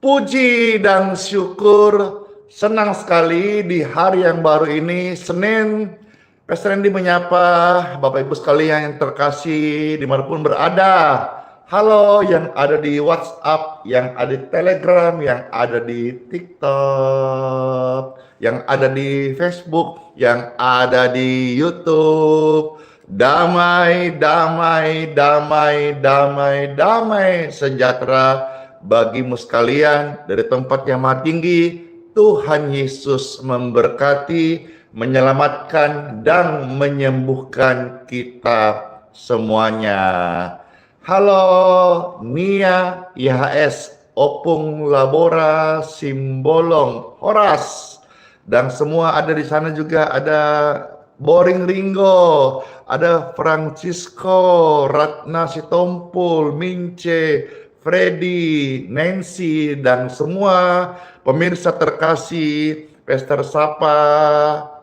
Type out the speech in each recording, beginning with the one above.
Puji dan syukur, senang sekali di hari yang baru ini, Senin. Pastor Randy menyapa Bapak Ibu sekalian yang terkasih dimanapun berada. Halo yang ada di WhatsApp, yang ada di Telegram, yang ada di TikTok, yang ada di Facebook, yang ada di YouTube. Damai, damai, damai, damai, damai, sejahtera bagimu sekalian dari tempat yang maha tinggi. Tuhan Yesus memberkati, menyelamatkan, dan menyembuhkan kita semuanya. Halo Nia, IHS, Opung Labora, Simbolong, Horas, dan semua ada di sana juga. Ada Boring Ringo, ada Francisco, Ratna Sitompul, Mince, Freddy, Nancy, dan semua pemirsa terkasih, Pastor Sapa,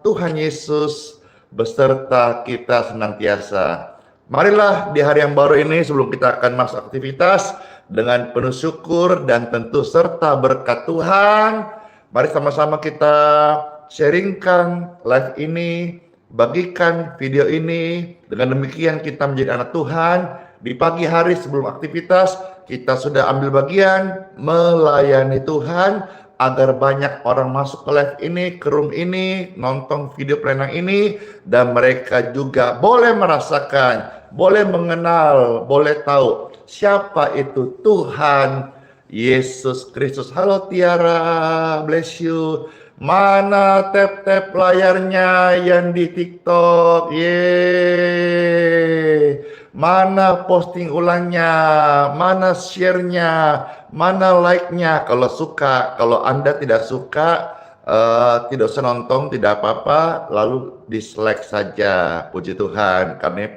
Tuhan Yesus beserta kita senantiasa. Marilah di hari yang baru ini sebelum kita akan masuk aktivitas dengan penuh syukur dan tentu serta berkat Tuhan, mari sama-sama kita sharingkan live ini, bagikan video ini. Dengan demikian kita menjadi anak Tuhan. Di pagi hari sebelum aktivitas, kita sudah ambil bagian melayani Tuhan agar banyak orang masuk ke live ini, ke room ini, nonton video pelayanan ini, dan mereka juga boleh merasakan, boleh mengenal, boleh tahu siapa itu Tuhan Yesus Kristus. Halo Tiara, bless you. Mana tap-tap layarnya yang di TikTok? Yeay. Mana posting ulangnya? Mana share-nya? Mana like-nya? Kalau suka, kalau Anda tidak suka, tidak usah nonton, tidak apa-apa, lalu dislike saja. Puji Tuhan, karena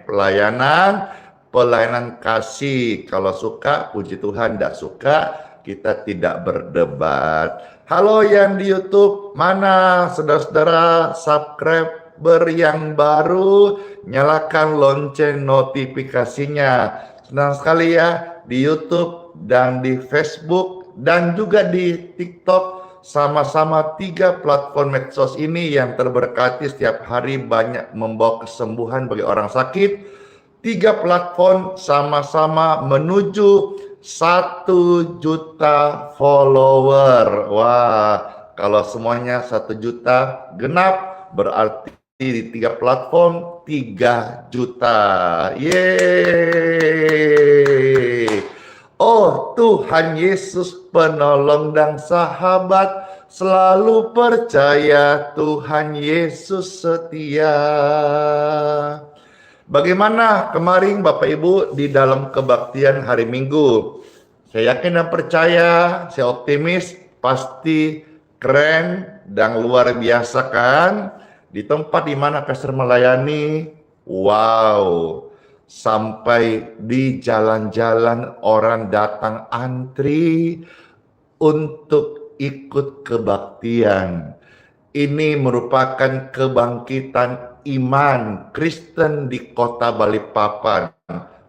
pelayanan kasih. Kalau suka, puji Tuhan. Tidak suka, kita tidak berdebat. Halo yang di YouTube, mana saudara-saudara subscriber yang baru? Nyalakan lonceng notifikasinya. Senang sekali ya, di YouTube dan di Facebook dan juga di TikTok. Sama-sama 3 platform medsos ini yang terberkati setiap hari banyak membawa kesembuhan bagi orang sakit. 3 platform sama-sama menuju 1 juta follower. Wah, kalau semuanya 1 juta genap berarti di 3 platform 3 juta. Yeay. Oh, Tuhan Yesus penolong dan sahabat, selalu percaya Tuhan Yesus setia. Bagaimana kemarin Bapak Ibu di dalam kebaktian hari Minggu? Saya yakin dan percaya, saya optimis, pasti keren dan luar biasa kan? Di tempat di mana pastor melayani, wow, sampai di jalan-jalan orang datang antri untuk ikut kebaktian. Ini merupakan kebangkitan iman Kristen di kota Balikpapan.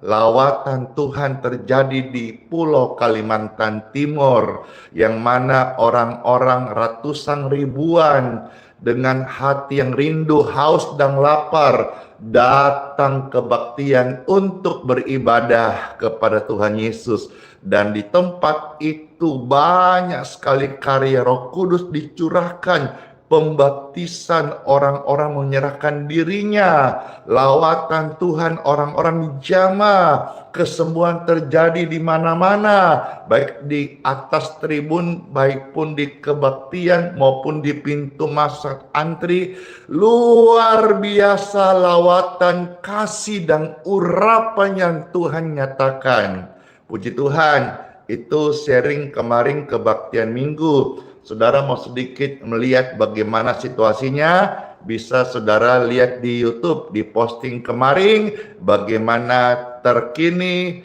Lawatan Tuhan terjadi di Pulau Kalimantan Timur, yang mana orang-orang ratusan ribuan dengan hati yang rindu, haus dan lapar datang kebaktian untuk beribadah kepada Tuhan Yesus. Dan di tempat itu banyak sekali karya Roh Kudus dicurahkan, pembaptisan orang-orang menyerahkan dirinya, lawatan Tuhan orang-orang dijamah, kesembuhan terjadi di mana-mana, baik di atas tribun, baik pun di kebaktian maupun di pintu masuk antri. Luar biasa lawatan kasih dan urapan yang Tuhan nyatakan. Puji Tuhan, itu sharing kemarin kebaktian Minggu. Saudara mau sedikit melihat bagaimana situasinya, bisa saudara lihat di YouTube, di posting kemarin, bagaimana terkini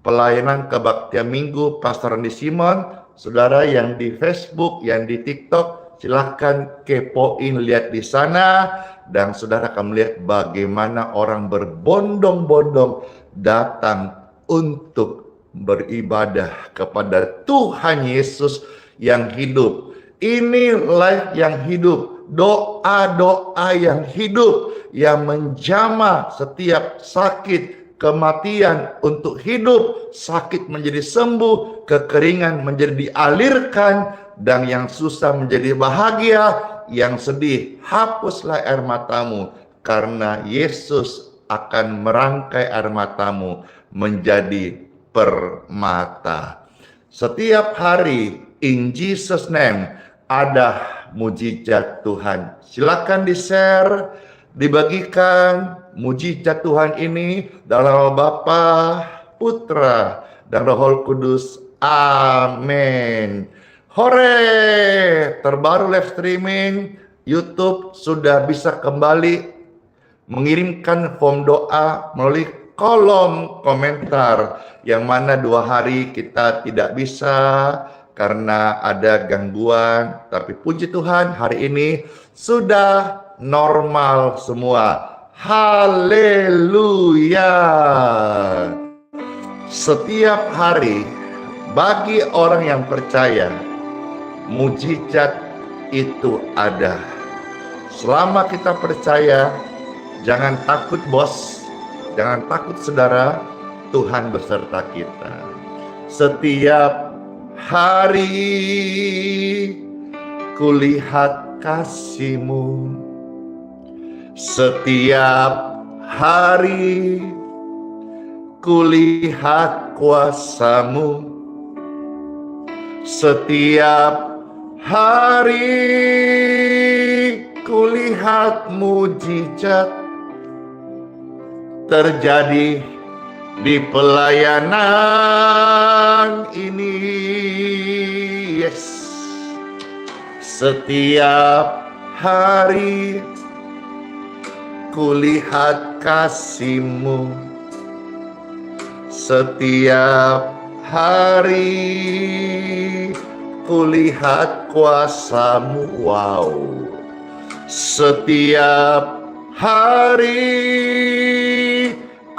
pelayanan kebaktian Minggu Pastor Randy Simon. Saudara yang di Facebook, yang di TikTok, silahkan kepoin, lihat di sana. Dan saudara akan melihat bagaimana orang berbondong-bondong datang untuk beribadah kepada Tuhan Yesus yang hidup. Ini life yang hidup, doa-doa yang hidup, yang menjamah setiap sakit, kematian untuk hidup, sakit menjadi sembuh, kekeringan menjadi dialirkan, dan yang susah menjadi bahagia, yang sedih hapuslah air matamu, karena Yesus akan merangkai air matamu menjadi permata. Setiap hari in Jesus name ada mujizat Tuhan. Silakan di-share, dibagikan mujizat Tuhan ini dalam nama Bapa, Putra, dan Roh Kudus. Amin. Hore! Terbaru live streaming YouTube sudah bisa kembali mengirimkan form doa melalui kolom komentar, yang mana 2 hari kita tidak bisa karena ada gangguan. Tapi puji Tuhan hari ini sudah normal semua. Haleluya. Setiap hari bagi orang yang percaya, mujizat itu ada. Selama kita percaya, jangan takut bos, jangan takut saudara, Tuhan beserta kita. Setiap hari kulihat kasih-Mu, setiap hari kulihat kuasa-Mu, setiap hari kulihat mujizat terjadi di pelayanan ini. Yes. Setiap hari kulihat kasih-Mu, setiap hari kulihat kuasa-Mu. Wow. Setiap hari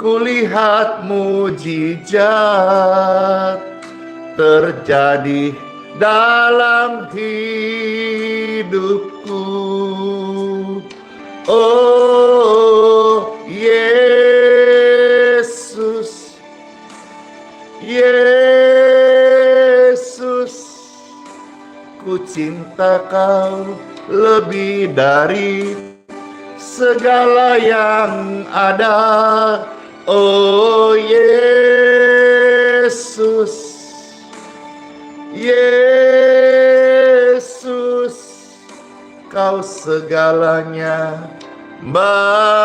kulihat mujizat terjadi dalam hidupku. Oh Yesus, Yesus, ku cinta Kau lebih dari segala yang ada. Oh Yesus, Yesus, Kau segalanya bagiku.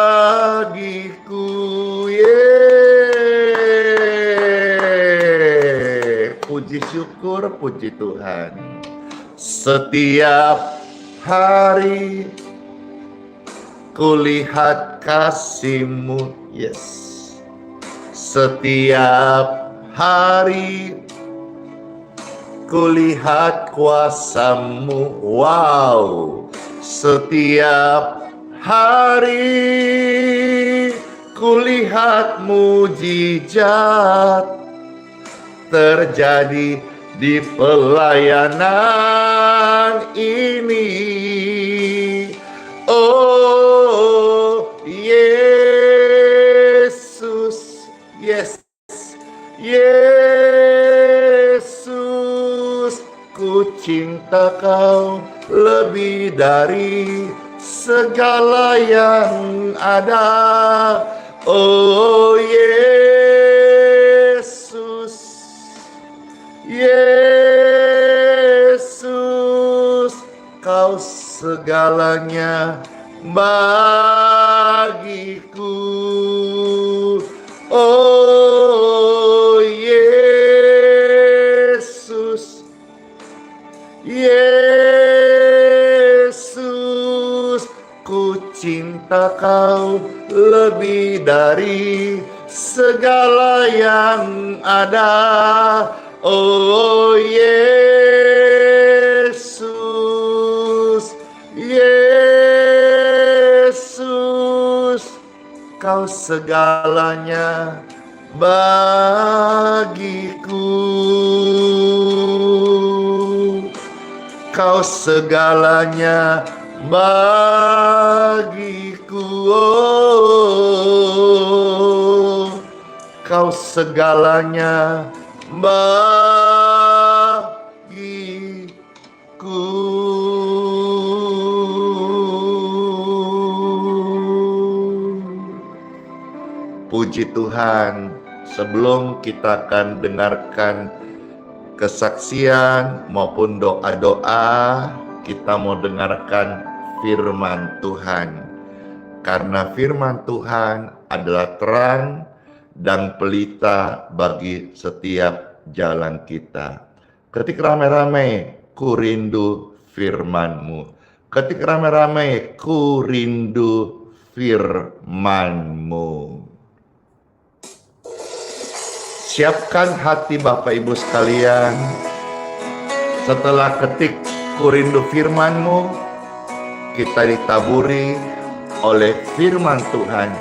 Puji syukur, puji Tuhan. Setiap hari kulihat kasih-Mu, yes. Setiap hari kulihat kuasa-Mu, wow. Setiap hari kulihat mujizat terjadi di pelayanan ini. Oh Yesus, yes, Yesus, ku cinta Kau lebih dari segala yang ada. Oh Yesus, Yesus, Kau segalanya bagiku. Oh Yesus, Yesus, ku cinta Kau lebih dari segala yang ada. Oh Yesus, Yesus, Kau segalanya bagiku. Kau segalanya bagiku, oh, Kau segalanya bagiku. Puji Tuhan, sebelum kita akan dengarkan kesaksian maupun doa-doa, kita mau dengarkan firman Tuhan. Karena firman Tuhan adalah terang dan pelita bagi setiap jalan kita. Ketik rame-rame, ku rindu firman-Mu. Ketik rame-rame, ku rindu firman-Mu. Siapkan hati Bapak Ibu sekalian. Setelah ketik ku rindu firman-Mu, kita ditaburi oleh firman Tuhan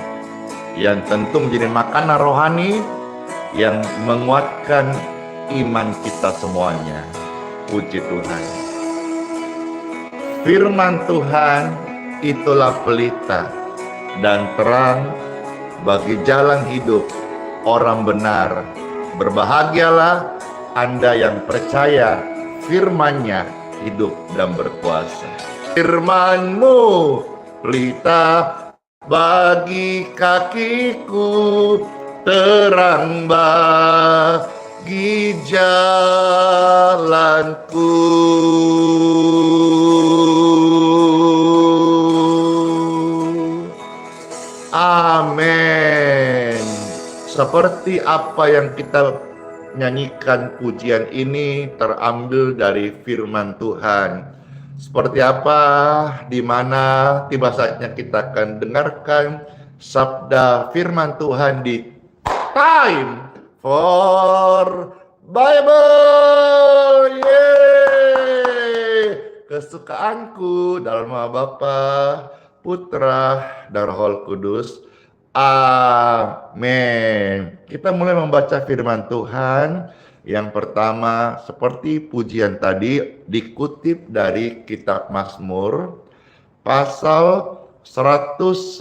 yang tentu menjadi makanan rohani yang menguatkan iman kita semuanya. Puji Tuhan. Firman Tuhan itulah pelita dan terang bagi jalan hidup orang benar. Berbahagialah Anda yang percaya firman-Nya hidup dan berkuasa. Firman-Mu pelita bagi kakiku, terang bagi jalanku. Amin. Seperti apa yang kita nyanyikan pujian ini terambil dari firman Tuhan. Seperti apa, di mana tiba saatnya kita akan dengarkan sabda firman Tuhan di Time for Bible. Yeay! Kesukaanku dalam nama Bapa, Putra, dan Roh Kudus. Amin. Kita mulai membaca firman Tuhan. Yang pertama, seperti pujian tadi, dikutip dari kitab Mazmur pasal 119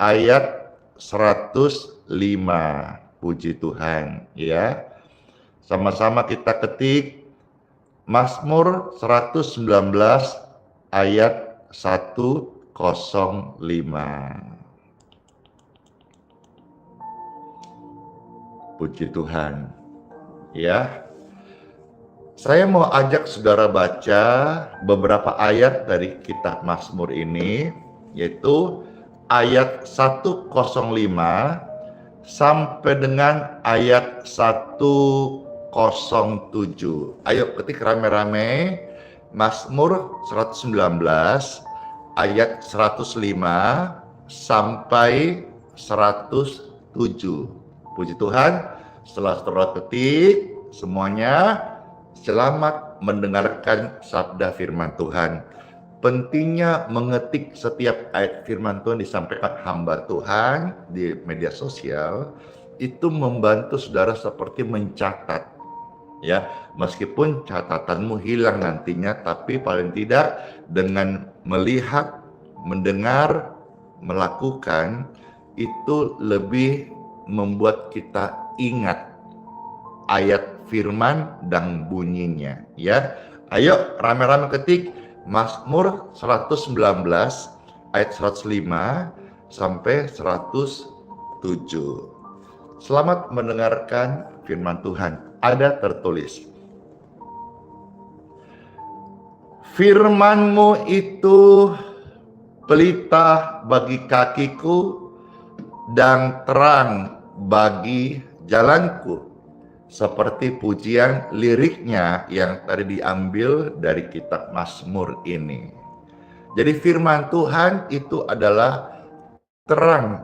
ayat 105. Puji Tuhan, ya. Sama-sama kita ketik Mazmur 119 ayat 105. Puji Tuhan. Ya. Saya mau ajak saudara baca beberapa ayat dari kitab Mazmur ini, yaitu ayat 105 sampai dengan ayat 107. Ayo ketik rame-rame Mazmur 119 ayat 105 sampai 107. Puji Tuhan, setelah saudara ketik semuanya, selamat mendengarkan sabda firman Tuhan. Pentingnya mengetik setiap ayat firman Tuhan disampaikan hamba Tuhan di media sosial, itu membantu saudara seperti mencatat. Ya, meskipun catatanmu hilang nantinya, tapi paling tidak dengan melihat, mendengar, melakukan, itu lebih membuat kita ingat ayat firman dan bunyinya, ya. Ayo rame-rame ketik Mazmur 119 ayat 105 sampai 107. Selamat mendengarkan firman Tuhan. Ada tertulis, firman-Mu itu pelita bagi kakiku dan terang bagi jalanku. Seperti pujian liriknya yang tadi diambil dari kitab Mazmur ini. Jadi firman Tuhan itu adalah terang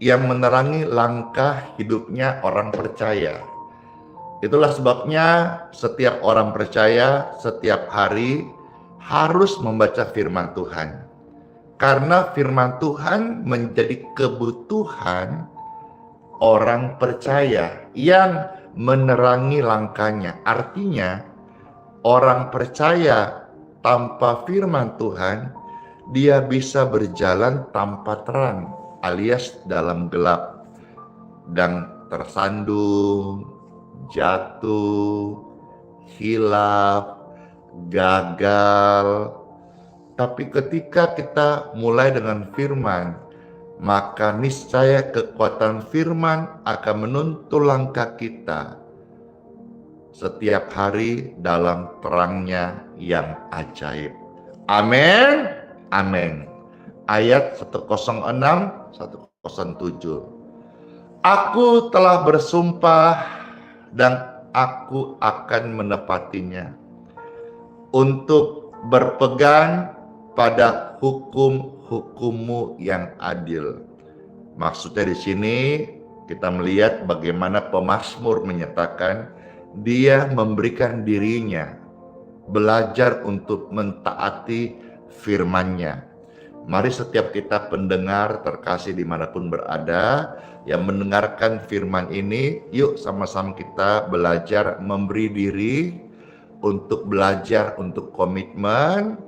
yang menerangi langkah hidupnya orang percaya. Itulah sebabnya setiap orang percaya setiap hari harus membaca firman Tuhan. Karena firman Tuhan menjadi kebutuhan orang percaya yang menerangi langkahnya. Artinya, orang percaya tanpa firman Tuhan, dia bisa berjalan tanpa terang, alias dalam gelap, dan tersandung, jatuh, hilaf, gagal. Tapi ketika kita mulai dengan firman, maka niscaya kekuatan firman akan menuntun langkah kita setiap hari dalam terangnya yang ajaib. Amin. Amin. Ayat 106, 107. Aku telah bersumpah dan aku akan menepatinya untuk berpegang pada hukum-hukummu yang adil. Maksudnya di sini kita melihat bagaimana pemazmur menyatakan dia memberikan dirinya belajar untuk mentaati firman-Nya. Mari setiap kita pendengar terkasih dimanapun berada yang mendengarkan firman ini, yuk sama-sama kita belajar memberi diri untuk belajar untuk komitmen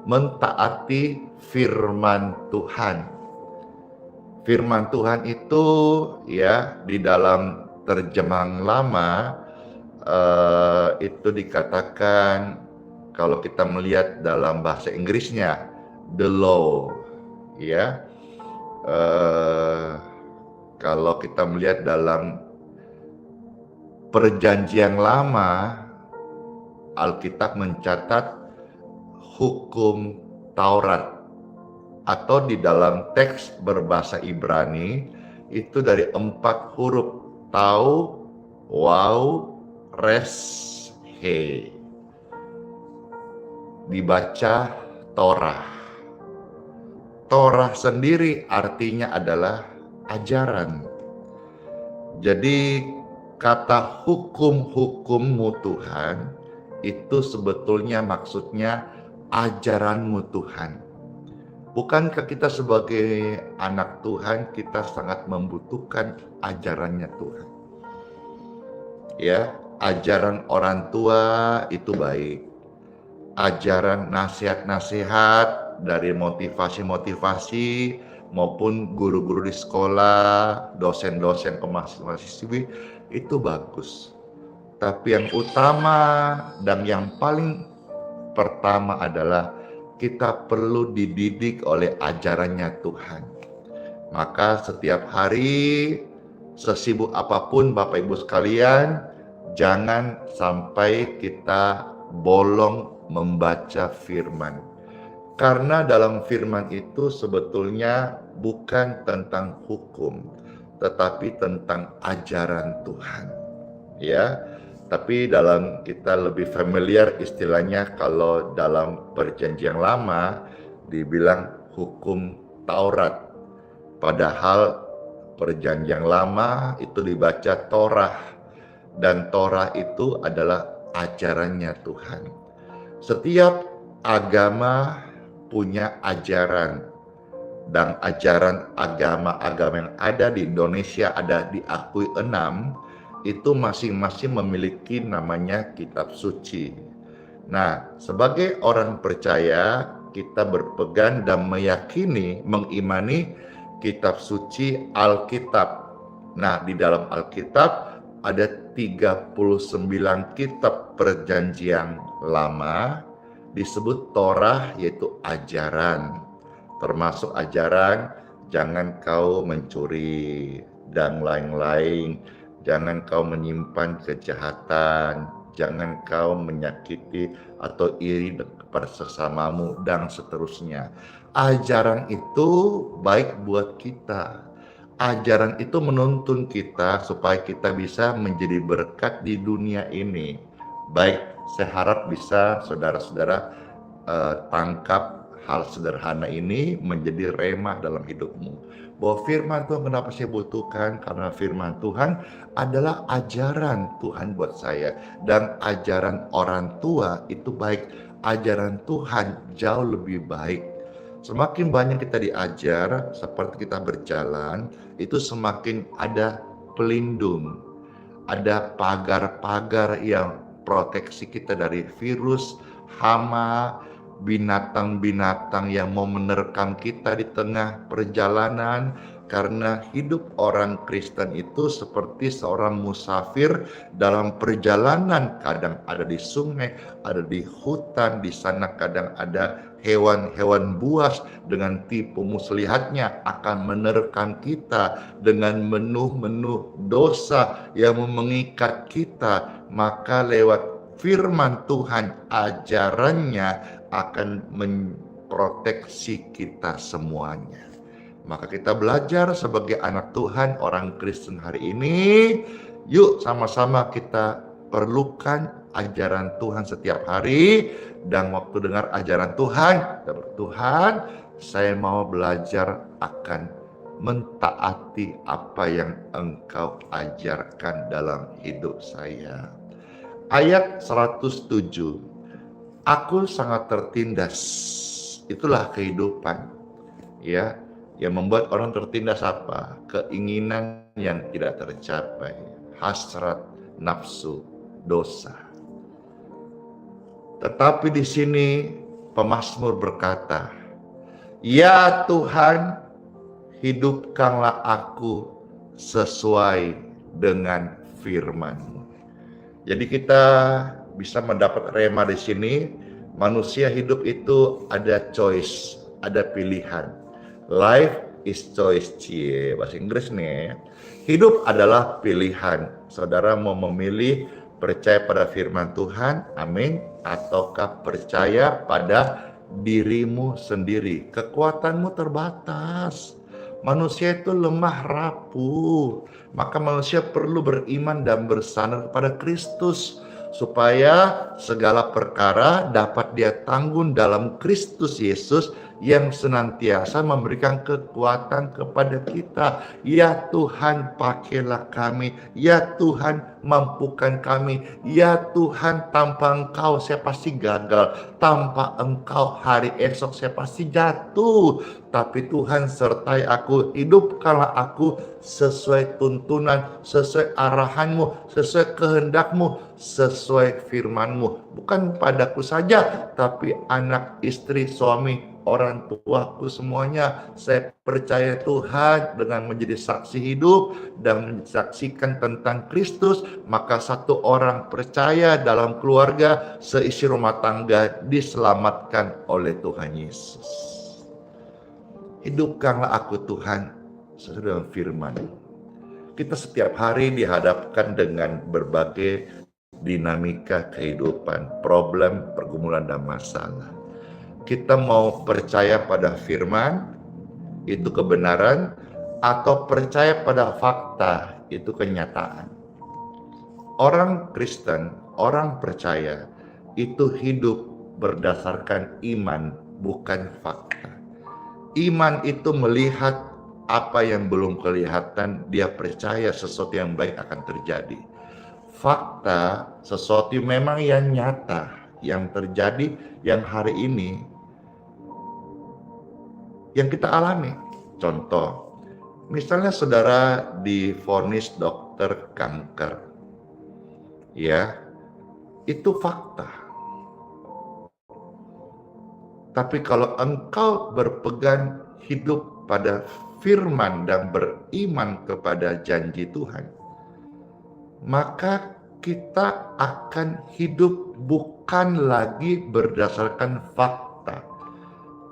mentaati firman Tuhan. Firman Tuhan itu ya di dalam terjemahan lama itu dikatakan, kalau kita melihat dalam bahasa Inggrisnya, the law, ya. Kalau kita melihat dalam perjanjian lama, Alkitab mencatat hukum Taurat, atau di dalam teks berbahasa Ibrani itu dari 4 huruf tau, waw, res, he. Dibaca Torah. Torah sendiri artinya adalah ajaran. Jadi kata hukum-hukummu Tuhan itu sebetulnya maksudnya ajaranmu Tuhan. Bukankah kita sebagai anak Tuhan, kita sangat membutuhkan ajarannya Tuhan? Ya, ajaran orang tua itu baik. Ajaran nasihat-nasihat dari motivasi-motivasi maupun guru-guru di sekolah, dosen-dosen mahasiswa itu bagus. Tapi yang utama dan yang paling pertama adalah kita perlu dididik oleh ajarannya Tuhan. Maka setiap hari, sesibuk apapun Bapak Ibu sekalian, jangan sampai kita bolong membaca firman. Karena dalam firman itu sebetulnya bukan tentang hukum, tetapi tentang ajaran Tuhan. Ya, tapi dalam kita lebih familiar istilahnya kalau dalam perjanjian lama dibilang hukum Taurat. Padahal perjanjian lama itu dibaca Torah, dan Torah itu adalah ajarannya Tuhan. Setiap agama punya ajaran, dan ajaran agama-agama yang ada di Indonesia ada diakui 6, itu masing-masing memiliki namanya kitab suci. Nah, sebagai orang percaya, kita berpegang dan meyakini, mengimani kitab suci Alkitab. Nah, di dalam Alkitab ada 39 kitab perjanjian lama, disebut Torah, yaitu ajaran. Termasuk ajaran jangan kau mencuri dan lain-lain. Jangan kau menyimpan kejahatan, jangan kau menyakiti atau iri kepada sesamamu, dan seterusnya. Ajaran itu baik buat kita. Ajaran itu menuntun kita supaya kita bisa menjadi berkat di dunia ini. Baik, saya harap bisa saudara-saudara tangkap hal sederhana ini menjadi remah dalam hidupmu. Bahwa firman Tuhan kenapa saya butuhkan? Karena firman Tuhan adalah ajaran Tuhan buat saya. Dan ajaran orang tua itu baik. Ajaran Tuhan jauh lebih baik. Semakin banyak kita diajar, seperti kita berjalan, itu semakin ada pelindung, ada pagar-pagar yang proteksi kita dari virus, hama, binatang-binatang yang mau menerkam kita di tengah perjalanan. Karena hidup orang Kristen itu seperti seorang musafir dalam perjalanan, kadang ada di sungai, ada di hutan, di sana kadang ada hewan-hewan buas dengan tipu muslihatnya akan menerkam kita dengan menu-menu dosa yang mengikat kita. Maka lewat firman Tuhan, ajarannya akan memproteksi kita semuanya. Maka kita belajar sebagai anak Tuhan, orang Kristen hari ini, yuk sama-sama kita perlukan ajaran Tuhan setiap hari. Dan waktu dengar ajaran Tuhan, saya mau belajar akan mentaati apa yang Engkau ajarkan dalam hidup saya. Ayat 107, aku sangat tertindas. Itulah kehidupan, ya. Yang membuat orang tertindas apa? Keinginan yang tidak tercapai, hasrat, nafsu, dosa. Tetapi di sini pemazmur berkata, ya Tuhan, hidupkanlah aku sesuai dengan firman-Mu. Jadi kita bisa mendapat rema di sini. Manusia hidup itu ada choice, ada pilihan. Life is choice, bahasa Inggris nih. Hidup adalah pilihan. Saudara mau memilih percaya pada firman Tuhan, amin, ataukah percaya pada dirimu sendiri. Kekuatanmu terbatas. Manusia itu lemah rapuh. Maka manusia perlu beriman dan bersandar kepada Kristus, supaya segala perkara dapat dia tanggung dalam Kristus Yesus yang senantiasa memberikan kekuatan kepada kita. Ya Tuhan, pakailah kami. Ya Tuhan, mampukan kami. Ya Tuhan, tanpa Engkau saya pasti gagal. Tanpa Engkau hari esok saya pasti jatuh. Tapi Tuhan sertai aku, hidupkanlah aku sesuai tuntunan, sesuai arahan-Mu, sesuai kehendak-Mu, sesuai firman-Mu. Bukan padaku saja, tapi anak, istri, suami, orang tuaku semuanya. Saya percaya Tuhan dengan menjadi saksi hidup dan menyaksikan tentang Kristus, maka satu orang percaya dalam keluarga, seisi rumah tangga diselamatkan oleh Tuhan Yesus. Hidupkanlah aku Tuhan sesuai dengan firman. Kita setiap hari dihadapkan dengan berbagai dinamika kehidupan, problem, pergumulan, dan masalah. Kita mau percaya pada firman, itu kebenaran, atau percaya pada fakta, itu kenyataan. Orang Kristen, orang percaya, itu hidup berdasarkan iman, bukan fakta. Iman itu melihat apa yang belum kelihatan, dia percaya sesuatu yang baik akan terjadi. Fakta, sesuatu memang yang nyata, yang terjadi, yang hari ini, yang kita alami. Contoh, misalnya saudara divonis dokter kanker, ya, itu fakta. Tapi kalau engkau berpegang hidup pada firman dan beriman kepada janji Tuhan, maka kita akan hidup bukan lagi berdasarkan fakta,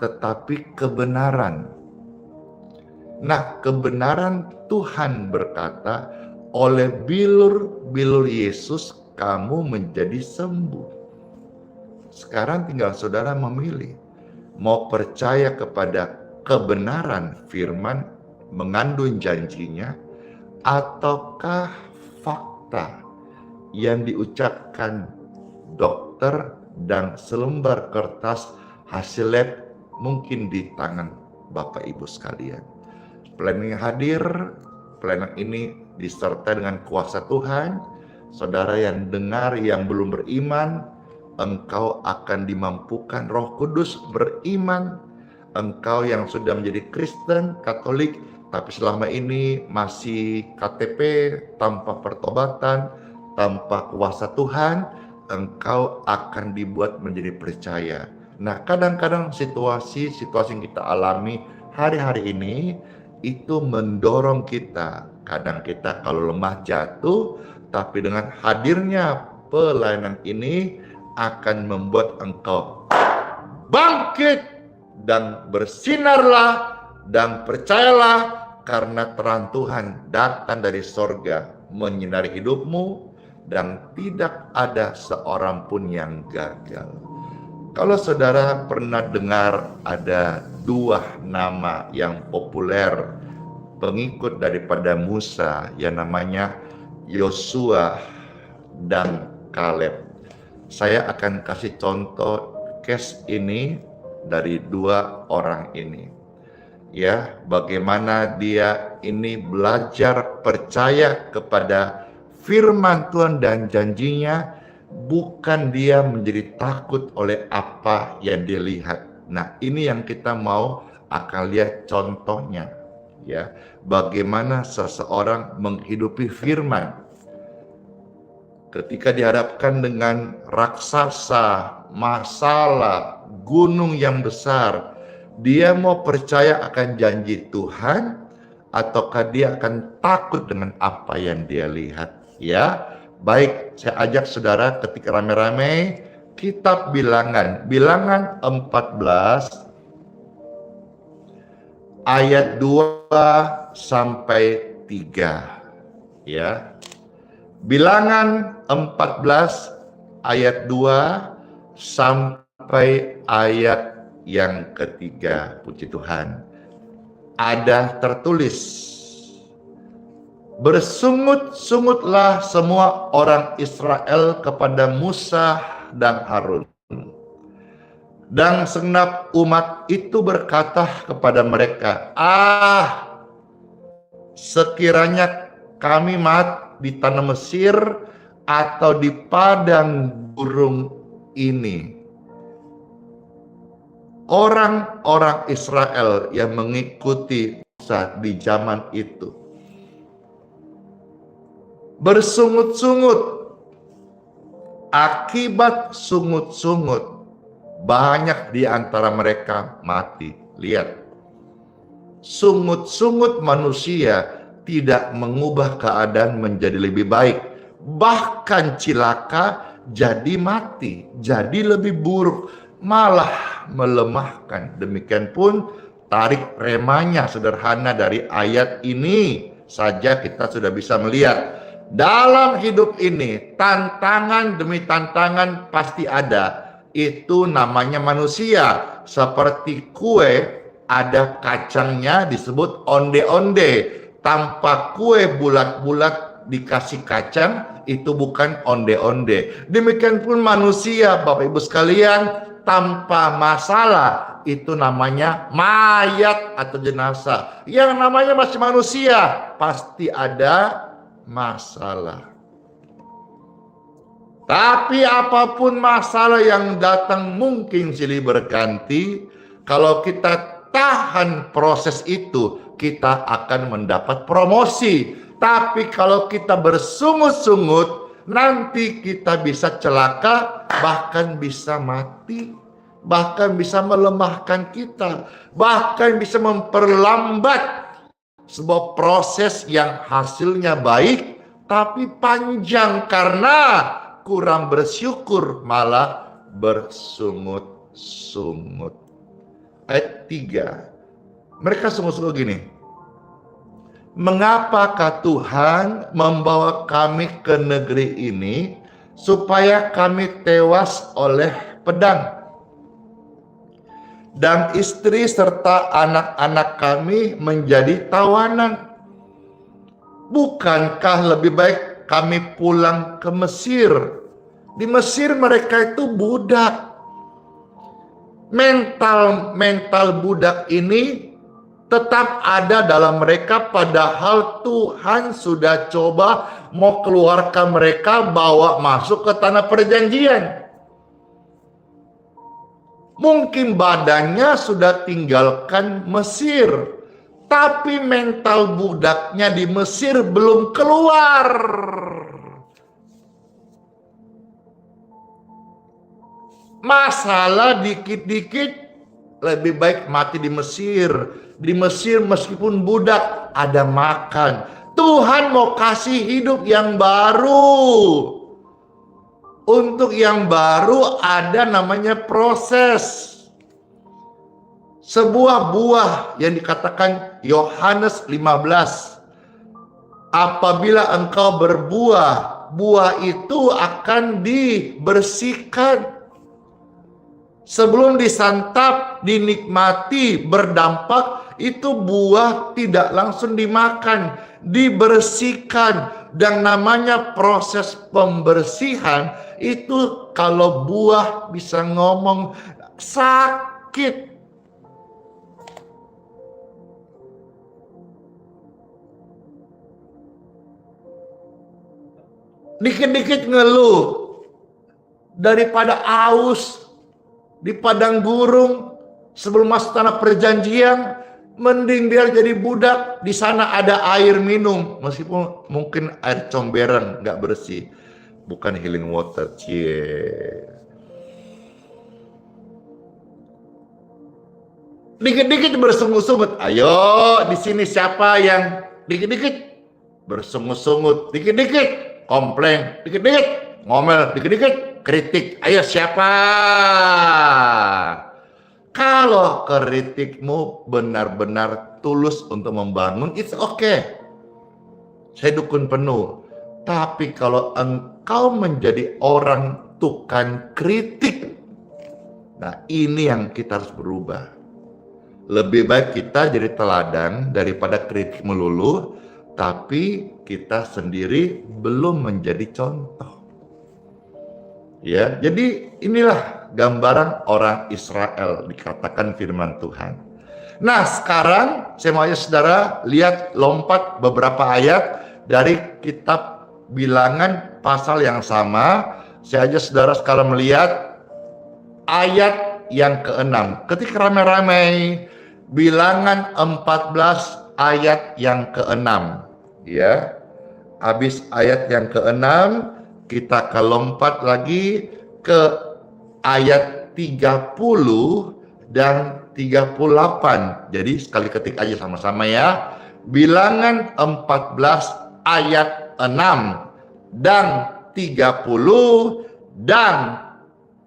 tetapi kebenaran. Nah, kebenaran Tuhan berkata, oleh bilur-bilur Yesus kamu menjadi sembuh. Sekarang tinggal saudara memilih, mau percaya kepada kebenaran firman mengandung janjinya, ataukah fakta yang diucapkan dokter dan selembar kertas hasil lab mungkin di tangan Bapak Ibu sekalian. Pelayanan yang hadir, pelayanan ini disertai dengan kuasa Tuhan. Saudara yang dengar yang belum beriman, engkau akan dimampukan Roh Kudus beriman. Engkau yang sudah menjadi Kristen, Katolik, tapi selama ini masih KTP tanpa pertobatan, tanpa kuasa Tuhan, engkau akan dibuat menjadi percaya. Nah, kadang-kadang situasi-situasi yang kita alami hari-hari ini itu mendorong kita. Kadang kita kalau lemah jatuh, tapi dengan hadirnya pelayanan ini akan membuat engkau bangkit dan bersinarlah dan percayalah, karena terang Tuhan datang dari sorga menyinari hidupmu dan tidak ada seorang pun yang gagal. Kalau saudara pernah dengar ada dua nama yang populer pengikut daripada Musa yang namanya Yosua dan Kaleb. Saya akan kasih contoh case ini dari dua orang ini. Ya, bagaimana dia ini belajar percaya kepada firman Tuhan dan janjinya, bukan dia menjadi takut oleh apa yang dia lihat. Nah, ini yang kita mau akan lihat contohnya, ya, bagaimana seseorang menghidupi firman ketika dihadapkan dengan raksasa, masalah, gunung yang besar. Dia mau percaya akan janji Tuhan ataukah dia akan takut dengan apa yang dia lihat, ya. Baik, saya ajak saudara ketika rame-rame kitab Bilangan 14 ayat 2 sampai 3, ya. Bilangan 14 ayat 2 sampai ayat yang ketiga. Puji Tuhan. Ada tertulis, bersungut-sungutlah semua orang Israel kepada Musa dan Harun. Dan segenap umat itu berkata kepada mereka, sekiranya kami mati di tanah Mesir atau di padang gurun ini. Orang-orang Israel yang mengikuti Musa di zaman itu bersungut-sungut. Akibat sungut-sungut, banyak di antara mereka mati. Lihat, sungut-sungut manusia tidak mengubah keadaan menjadi lebih baik. Bahkan cilaka jadi mati, jadi lebih buruk, malah melemahkan. Demikian pun tarik remanya sederhana dari ayat ini saja kita sudah bisa melihat. Dalam hidup ini, tantangan demi tantangan pasti ada. Itu namanya manusia. Seperti kue, ada kacangnya disebut onde-onde. Tanpa kue bulat-bulat dikasih kacang, itu bukan onde-onde. Demikian pun manusia, Bapak Ibu sekalian, tanpa masalah, itu namanya mayat atau jenazah. Yang namanya masih manusia, pasti ada masalah. Tapi apapun masalah yang datang mungkin silih berganti, kalau kita tahan proses itu, kita akan mendapat promosi. Tapi kalau kita bersungut-sungut, nanti kita bisa celaka, bahkan bisa mati, bahkan bisa melemahkan kita, bahkan bisa memperlambat sebuah proses yang hasilnya baik tapi panjang karena kurang bersyukur, malah bersungut-sungut. Ayat 3, mereka sungut-sungut gini, mengapakah Tuhan membawa kami ke negeri ini supaya kami tewas oleh pedang, dan istri serta anak-anak kami menjadi tawanan? Bukankah lebih baik kami pulang ke Mesir? Di Mesir mereka itu budak. Mental budak ini tetap ada dalam mereka, padahal Tuhan sudah coba mau keluarkan mereka, bawa masuk ke tanah perjanjian. Mungkin badannya sudah tinggalkan Mesir, Tapi mental budaknya di Mesir belum keluar. Masalah dikit-dikit lebih baik mati di Mesir. Di Mesir meskipun budak ada makan. Tuhan mau kasih hidup yang baru. Untuk yang baru ada namanya proses. Sebuah buah yang dikatakan Yohanes 15. Apabila engkau berbuah, buah itu akan dibersihkan. Sebelum disantap, dinikmati, berdampak, itu buah tidak langsung dimakan, dibersihkan. Dan namanya proses pembersihan, itu kalau buah bisa ngomong sakit. Dikit-dikit ngeluh, daripada aus di padang gurung sebelum masuk tanah perjanjian, mending dia jadi budak. Di sana ada air minum, meskipun mungkin air comberan nggak bersih, bukan healing water. Dikit-dikit bersungut-sungut. Ayo, di sini siapa yang dikit-dikit bersungut-sungut, dikit-dikit komplain, dikit-dikit ngomel, dikit-dikit kritik. Ayo siapa? Kalau kritikmu benar-benar tulus untuk membangun, it's okay. Saya dukung penuh. Tapi kalau engkau menjadi orang tukang kritik, nah ini yang kita harus berubah. Lebih baik kita jadi teladan daripada kritik melulu, tapi kita sendiri belum menjadi contoh. Ya, jadi inilah gambaran orang Israel, dikatakan firman Tuhan. Nah, sekarang saya mau ajak saudara lihat lompat beberapa ayat dari kitab Bilangan pasal yang sama. Saya ajak saudara sekarang melihat ayat yang ke-6. Ketika ramai-ramai, Bilangan 14 ayat yang ke-6. Ya, habis ayat yang ke-6, kita akan lompat lagi ke ayat 30 dan 38. Jadi sekali ketik aja sama-sama ya. Bilangan 14 ayat 6 dan 30 dan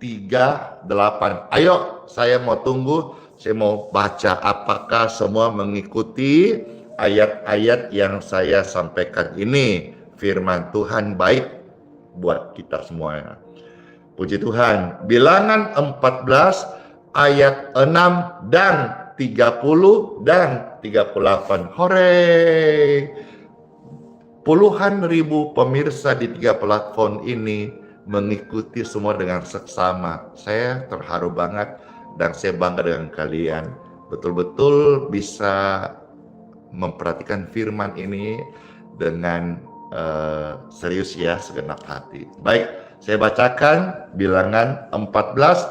38. Ayo, saya mau tunggu, saya mau baca. Apakah semua mengikuti ayat-ayat yang saya sampaikan ini? Firman Tuhan baik buat kita semuanya. Puji Tuhan. Bilangan 14 ayat 6 dan 30 dan 38. Hore! Puluhan ribu pemirsa di 3 platform ini mengikuti semua dengan seksama. Saya terharu banget dan saya bangga dengan kalian. Betul-betul bisa memperhatikan firman ini dengan serius ya, segenap hati. Baik, saya bacakan Bilangan 14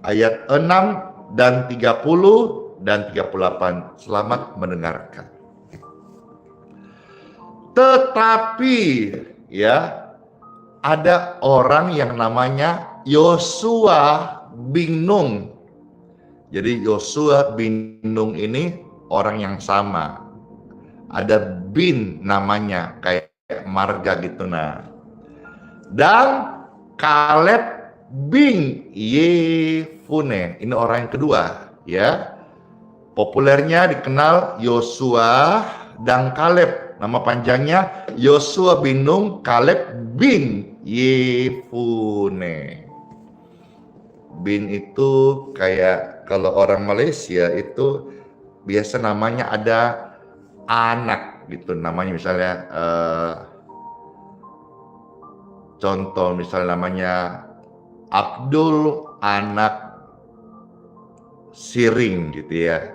ayat 6 dan 30 dan 38. Selamat mendengarkan. Tetapi ya, ada orang yang namanya Yosua bin Nun. Jadi Yosua bin Nun ini orang yang sama. Ada bin namanya, kayak marga gitu. Nah, dan Kaleb bin Yefune, ini orang yang kedua ya. Populernya dikenal Yosua dan Kaleb. Nama panjangnya Yosua bin Nun, Kaleb bin Yefune. Bin itu kayak kalau orang Malaysia itu biasa namanya ada anak gitu, namanya misalnya contoh misalnya namanya Abdul anak Siring gitu ya,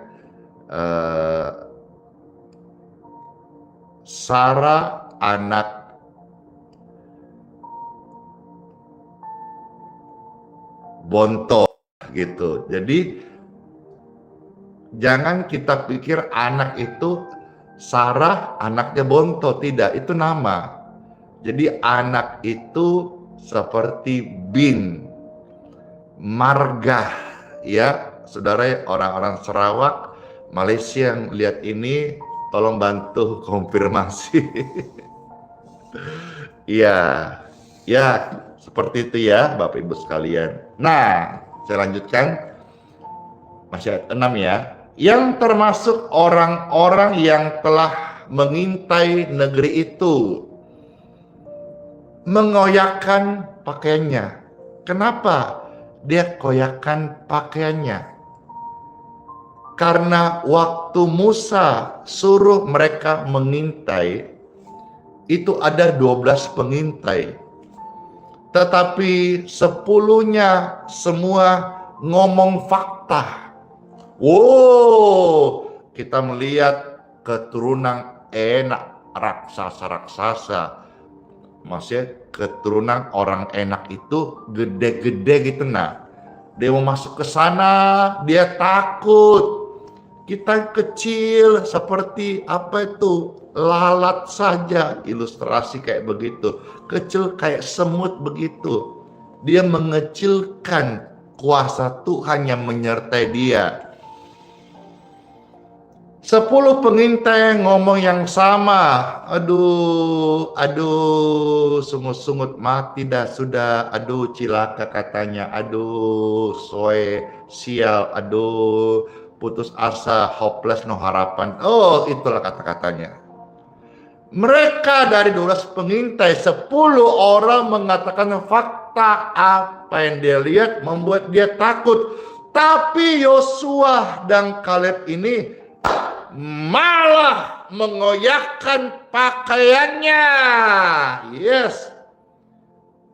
Sarah anak Bonto gitu. Jadi Jangan kita pikir anak itu Sarah anaknya Bonto, tidak, itu nama. Jadi anak itu seperti bin, margah, ya saudara, orang-orang Sarawak, Malaysia yang lihat ini, tolong bantu konfirmasi. Iya, ya seperti itu ya Bapak Ibu sekalian. Nah, saya lanjutkan, masih ayat 6 ya. Yang termasuk orang-orang yang telah mengintai negeri itu mengoyakkan pakaiannya. Kenapa dia koyakkan pakaiannya? Karena waktu Musa suruh mereka mengintai, itu ada 12 pengintai. Tetapi 10-nya semua ngomong fakta. Wow, kita melihat keturunan enak, raksasa-raksasa. Maksudnya keturunan orang enak itu gede-gede gitu. Nah, dia mau masuk ke sana, dia takut. Kita kecil seperti apa itu, lalat saja, ilustrasi kayak begitu. Kecil kayak semut begitu. Dia mengecilkan kuasa Tuhan yang menyertai dia. 10 pengintai ngomong yang sama. Aduh, sungut-sungut mati dah sudah. Aduh, cilaka katanya. Aduh, soe, sial. Aduh, putus asa, hopeless, no harapan. Oh, itulah kata-katanya. Mereka dari 12 pengintai, 10 orang mengatakan fakta apa yang dia lihat membuat dia takut. Tapi Yosua dan Kaleb ini malah mengoyakkan pakaiannya. Yes.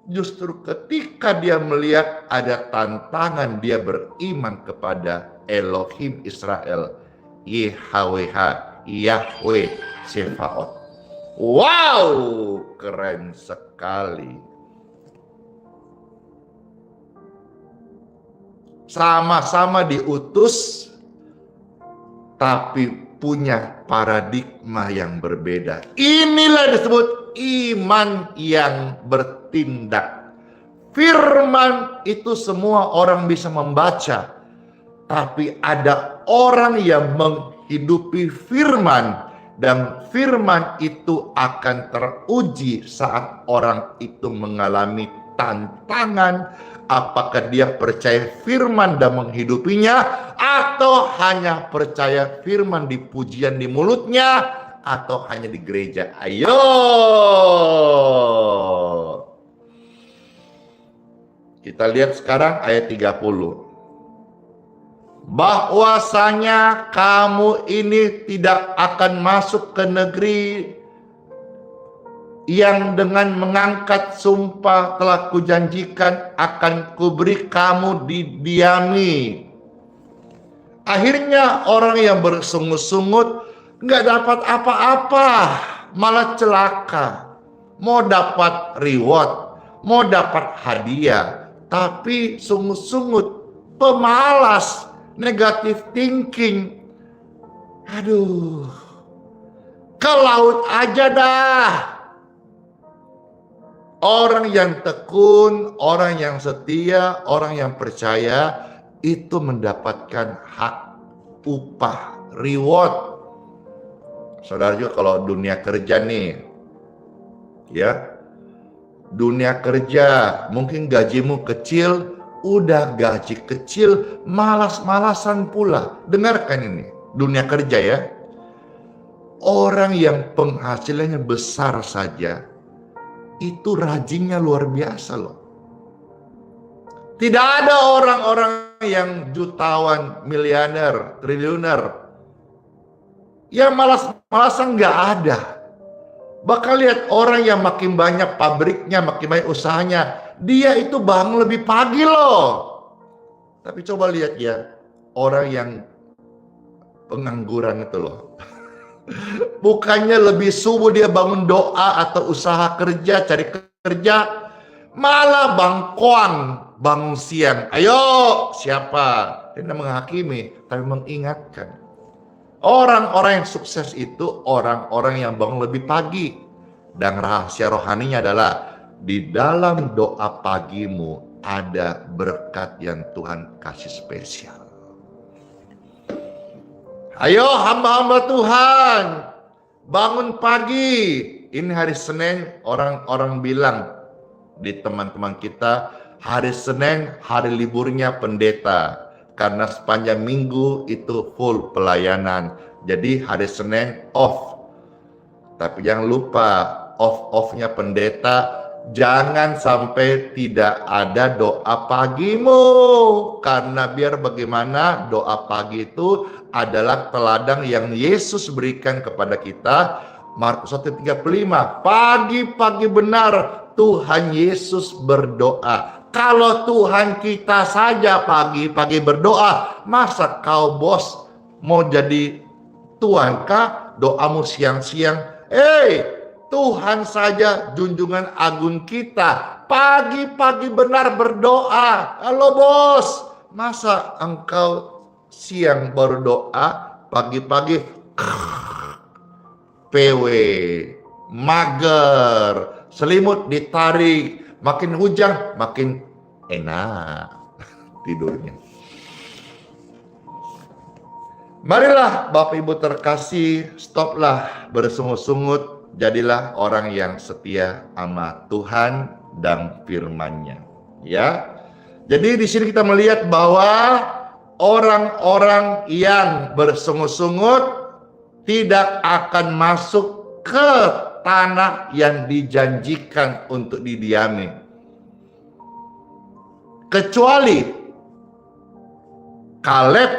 Justru ketika dia melihat ada tantangan, dia beriman kepada Elohim Israel, YHWH, Yahweh Sefaot. Wow, keren sekali. Sama-sama diutus, tapi punya paradigma yang berbeda. Inilah disebut iman yang bertindak. Firman itu semua orang bisa membaca, tapi ada orang yang menghidupi firman, dan firman itu akan teruji saat orang itu mengalami tantangan. Apakah dia percaya firman dan menghidupinya, atau hanya percaya firman di pujian di mulutnya, atau hanya di gereja. Ayo, kita lihat sekarang ayat 30. Bahwasanya kamu ini tidak akan masuk ke negeri yang dengan mengangkat sumpah telah kujanjikan akan kuberi kamu didiami. Akhirnya orang yang bersungut-sungut nggak dapat apa-apa, malah celaka. Mau dapat reward, mau dapat hadiah, tapi sungut-sungut, pemalas, negative thinking. Aduh, ke laut aja dah. Orang yang tekun, orang yang setia, orang yang percaya itu mendapatkan hak upah, reward. Saudara juga kalau dunia kerja nih, ya, dunia kerja mungkin gajimu kecil, udah gaji kecil, malas-malasan pula. Dengarkan ini, dunia kerja ya. Orang yang penghasilannya besar saja, itu rajinnya luar biasa loh. Tidak ada orang-orang yang jutawan, miliuner, triliuner yang malas-malasan, nggak ada. Bakal lihat orang yang makin banyak pabriknya, makin banyak usahanya, dia itu bangun lebih pagi loh. Tapi coba lihat ya, orang yang pengangguran itu loh. Bukannya lebih subuh dia bangun doa atau usaha kerja, cari kerja, Malah bangkoang, bangun siang. Ayo, siapa? Tidak menghakimi, tapi mengingatkan. Orang-orang yang sukses itu orang-orang yang bangun lebih pagi. Dan rahasia rohaninya adalah di dalam doa pagimu ada berkat yang Tuhan kasih spesial. Ayo hamba-hamba Tuhan, bangun pagi. Ini hari Senin, orang-orang bilang di teman-teman kita, hari Senin hari liburnya pendeta. Karena sepanjang minggu itu full pelayanan. Jadi hari Senin off. Tapi jangan lupa off-offnya pendeta, jangan sampai tidak ada doa pagimu. Karena biar bagaimana doa pagi itu adalah teladan yang Yesus berikan kepada kita. Markus 1:35, pagi-pagi benar Tuhan Yesus berdoa. Kalau Tuhan kita saja pagi-pagi berdoa, masa kau bos mau jadi Tuhan kah? Doamu siang-siang. Tuhan saja junjungan agung kita pagi-pagi benar berdoa. Halo bos, masa engkau siang baru doa, pagi-pagi PW, mager, selimut ditarik, makin hujan makin enak tidurnya. Marilah Bapak Ibu terkasih, stoplah bersungut-sungut, jadilah orang yang setia sama Tuhan dan firman-Nya. Ya. Jadi di sini kita melihat bahwa orang-orang yang bersungut-sungut tidak akan masuk ke tanah yang dijanjikan untuk didiami. Kecuali Kaleb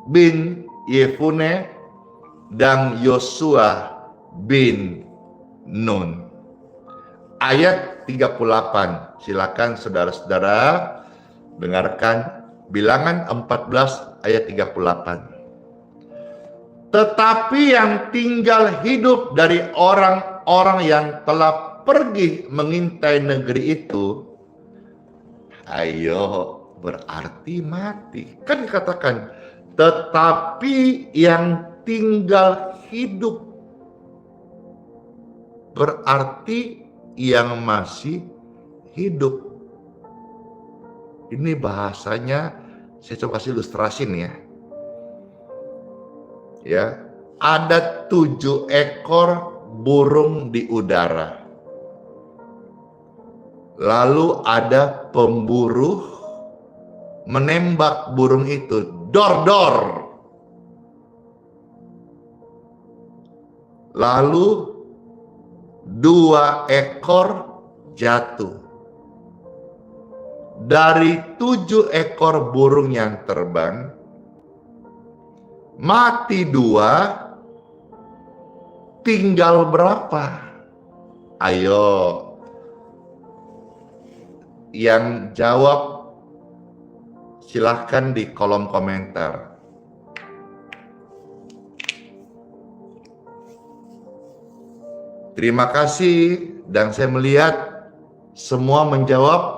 bin Yefune dan Yosua bin Nun. Ayat 38. Silakan saudara-saudara dengarkan Bilangan 14 ayat 38. Tetapi yang tinggal hidup dari orang-orang yang telah pergi mengintai negeri itu, ayo, berarti mati. Kan dikatakan, tetapi yang tinggal hidup, berarti yang masih hidup. Ini bahasanya, saya coba kasih ilustrasi nih ya. Ya, ada 7 ekor burung di udara. Lalu ada pemburu menembak burung itu, dor-dor. Lalu 2 ekor jatuh. Dari 7 ekor burung yang terbang, mati 2, tinggal berapa? Ayo, yang jawab silahkan di kolom komentar. Terima kasih, dan saya melihat semua menjawab.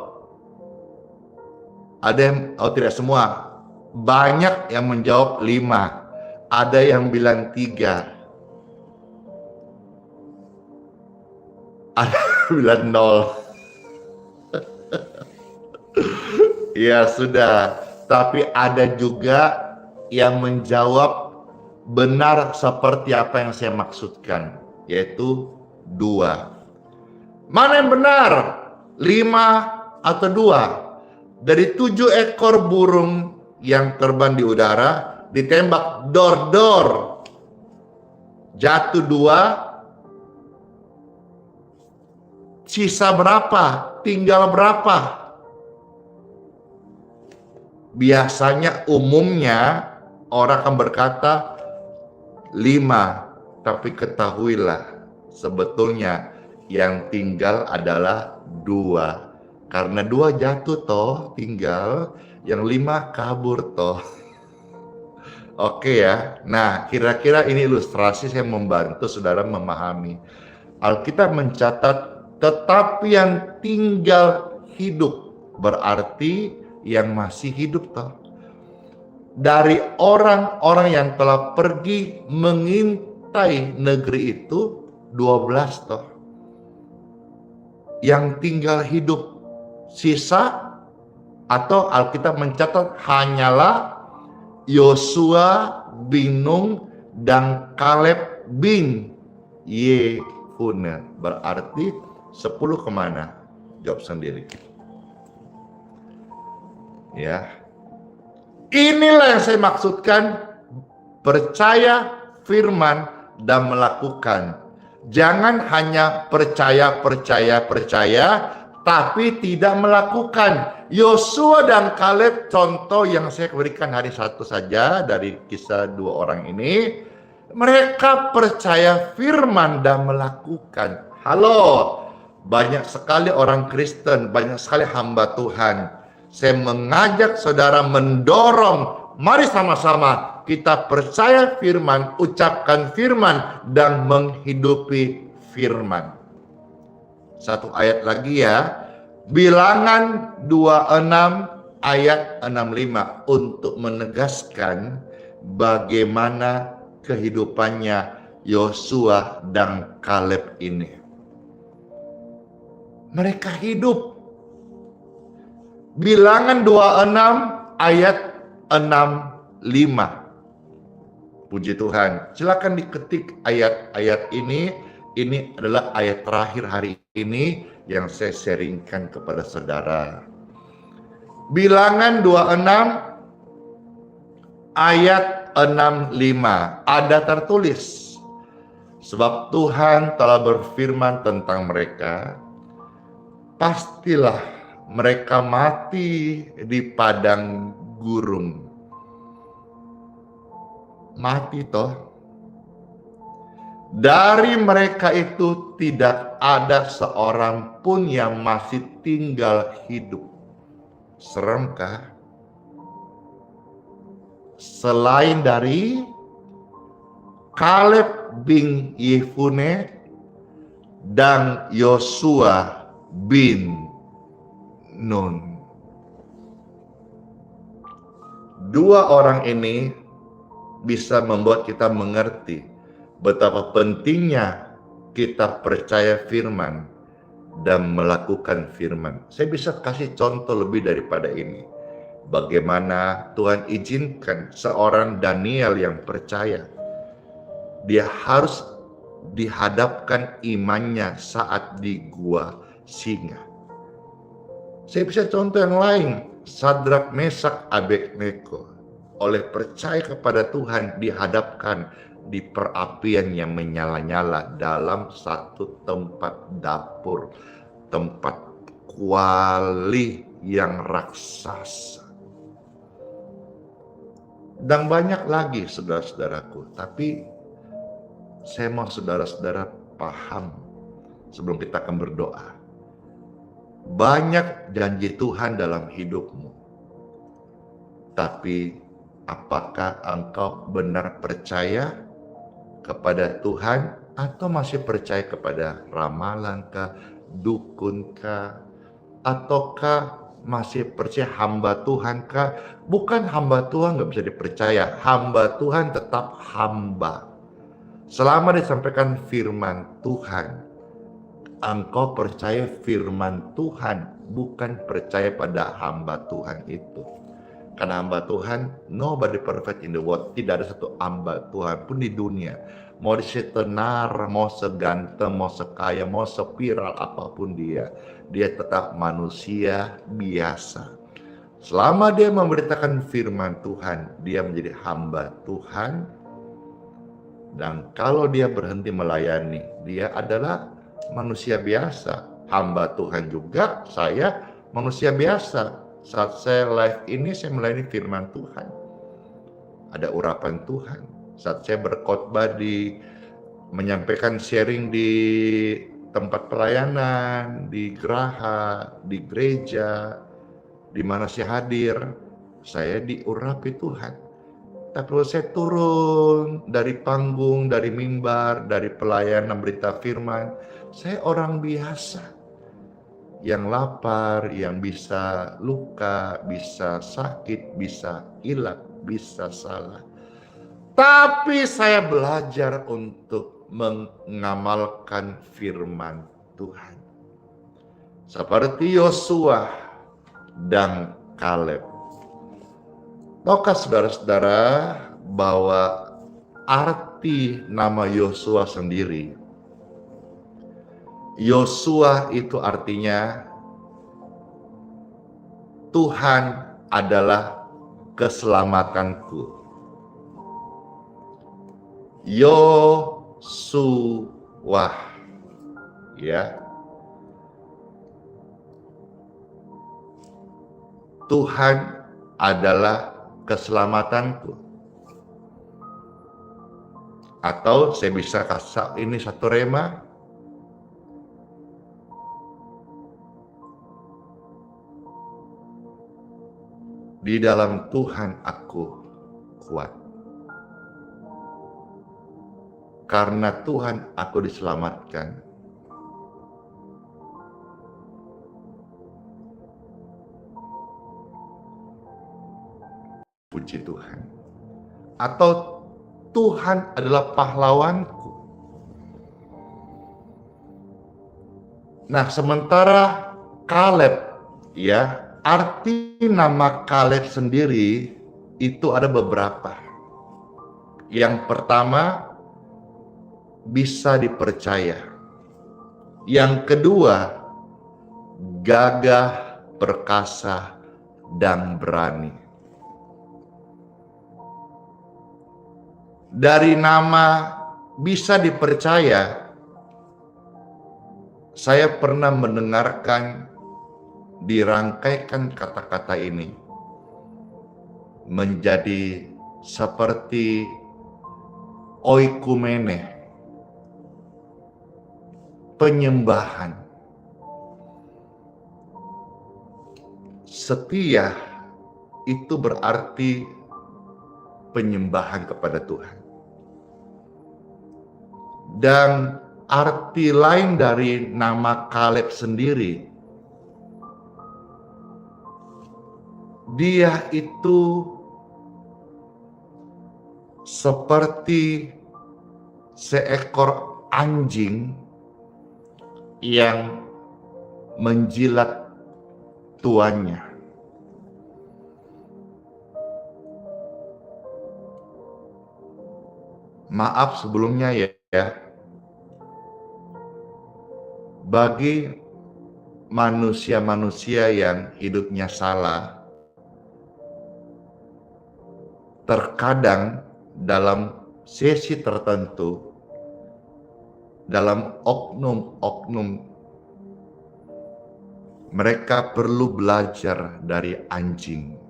Ada yang, tidak semua, banyak yang menjawab 5, ada yang bilang 3, ada yang bilang 0. Ya sudah, tapi ada juga yang menjawab benar seperti apa yang saya maksudkan, yaitu 2. Mana yang benar? 5 atau 2? Dari 7 ekor burung yang terbang di udara, ditembak dor-dor, jatuh 2, sisa berapa? Tinggal berapa? Biasanya umumnya orang akan berkata 5, tapi ketahuilah sebetulnya yang tinggal adalah 2. Karena 2 jatuh toh, tinggal, yang 5 kabur toh. Oke ya. Nah, kira-kira ini ilustrasi saya membantu saudara memahami. Alkitab mencatat tetapi yang tinggal hidup, berarti yang masih hidup toh. Dari orang-orang yang telah pergi mengintai negeri itu 12 toh. Yang tinggal hidup, sisa atau Alkitab mencatat hanyalah Yosua bin Nun dan Kaleb bin Yefune. Berarti 10 kemana? Jawab sendiri. Ya, inilah yang saya maksudkan, percaya firman dan melakukan. Jangan hanya percaya, tapi tidak melakukan. Yosua dan Kaleb, contoh yang saya berikan hari satu saja dari kisah dua orang ini. Mereka percaya firman dan melakukan. Halo, banyak sekali orang Kristen, banyak sekali hamba Tuhan. Saya mengajak saudara mendorong, mari sama-sama kita percaya firman, ucapkan firman, dan menghidupi firman. Satu ayat lagi ya, Bilangan 26 ayat 65 untuk menegaskan bagaimana kehidupannya Yosua dan Kaleb ini. Mereka hidup. Bilangan 26 ayat 65. Puji Tuhan. Silakan diketik ayat-ayat ini. Ini adalah ayat terakhir hari ini yang saya sharingkan kepada saudara. Bilangan 26 ayat 65. Ada tertulis, sebab Tuhan telah berfirman tentang mereka, pastilah mereka mati di padang gurun. Mati toh. Dari mereka itu tidak ada seorang pun yang masih tinggal hidup. Seremkah? Selain dari Kaleb bin Yefune dan Yosua bin Nun. Dua orang ini bisa membuat kita mengerti betapa pentingnya kita percaya firman dan melakukan firman. Saya bisa kasih contoh lebih daripada ini. Bagaimana Tuhan izinkan seorang Daniel yang percaya, dia harus dihadapkan imannya saat di gua singa. Saya bisa contoh yang lain, Sadrak, Mesak, Abednego oleh percaya kepada Tuhan dihadapkan di perapian yang menyala-nyala dalam satu tempat dapur, tempat kuali yang raksasa. Dan banyak lagi saudara-saudaraku, tapi saya mau saudara-saudara paham sebelum kita akan berdoa. Banyak janji Tuhan dalam hidupmu, tapi apakah engkau benar percaya kepada Tuhan atau masih percaya kepada ramalan kah, dukun kah, ataukah masih percaya hamba Tuhan kah? Bukan hamba Tuhan nggak bisa dipercaya, hamba Tuhan tetap hamba. Selama disampaikan firman Tuhan, engkau percaya firman Tuhan, bukan percaya pada hamba Tuhan itu. Karena hamba Tuhan, nobody perfect in the world. Tidak ada satu hamba Tuhan pun di dunia. Mau setenar, mau seganteng, mau sekaya, mau sepiral apapun dia tetap manusia biasa. Selama dia memberitakan firman Tuhan, dia menjadi hamba Tuhan. Dan kalau dia berhenti melayani, dia adalah manusia biasa. Hamba Tuhan juga, saya manusia biasa. Saat saya live ini, saya melayani firman Tuhan. Ada urapan Tuhan. Saat saya berkhotbah menyampaikan sharing di tempat pelayanan, di geraha, di gereja, di mana saya hadir, saya diurapi Tuhan. Tapi kalau saya turun dari panggung, dari mimbar, dari pelayanan berita firman, saya orang biasa yang lapar, yang bisa luka, bisa sakit, bisa hilang, bisa salah. Tapi saya belajar untuk mengamalkan firman Tuhan. Seperti Yosua dan Kaleb. Tahukah saudara-saudara bahwa arti nama Yosua sendiri, Yosua itu artinya Tuhan adalah keselamatanku. Yosua, ya. Tuhan adalah keselamatanku. Atau saya bisa kasih ini satu rema. Di dalam Tuhan aku kuat. Karena Tuhan aku diselamatkan. Puji Tuhan. Atau Tuhan adalah pahlawanku. Nah, sementara Kaleb, ya, arti nama Kaleb sendiri itu ada beberapa. Yang pertama, bisa dipercaya. Yang kedua, gagah, perkasa, dan berani. Dari nama bisa dipercaya, saya pernah mendengarkan dirangkaikan kata-kata ini menjadi seperti oikumene, penyembahan. Setia itu berarti penyembahan kepada Tuhan. Dan arti lain dari nama Kaleb sendiri, dia itu seperti seekor anjing yang menjilat tuannya. Maaf sebelumnya ya. Bagi manusia-manusia yang hidupnya salah, terkadang dalam sesi tertentu, dalam oknum-oknum, mereka perlu belajar dari anjing.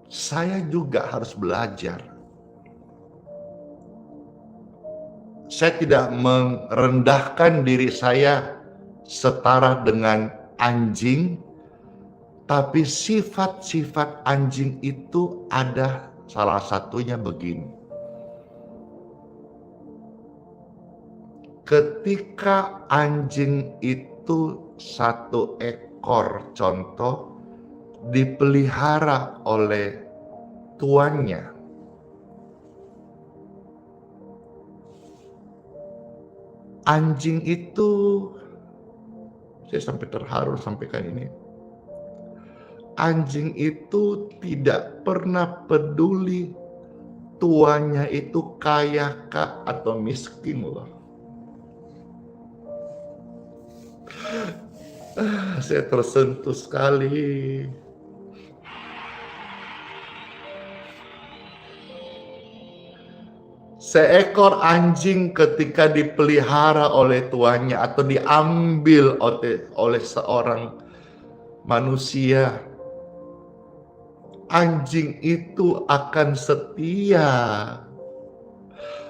Saya juga harus belajar. Saya tidak merendahkan diri saya setara dengan anjing, tapi sifat-sifat anjing itu ada, salah satunya begini. Ketika anjing itu satu ekor, contoh, dipelihara oleh tuannya, anjing itu, saya sampai terharu sampaikan ini, anjing itu tidak pernah peduli tuannya itu kaya kah atau miskin loh. Saya tersentuh sekali. Seekor anjing ketika dipelihara oleh tuannya atau diambil oleh seorang manusia, anjing itu akan setia,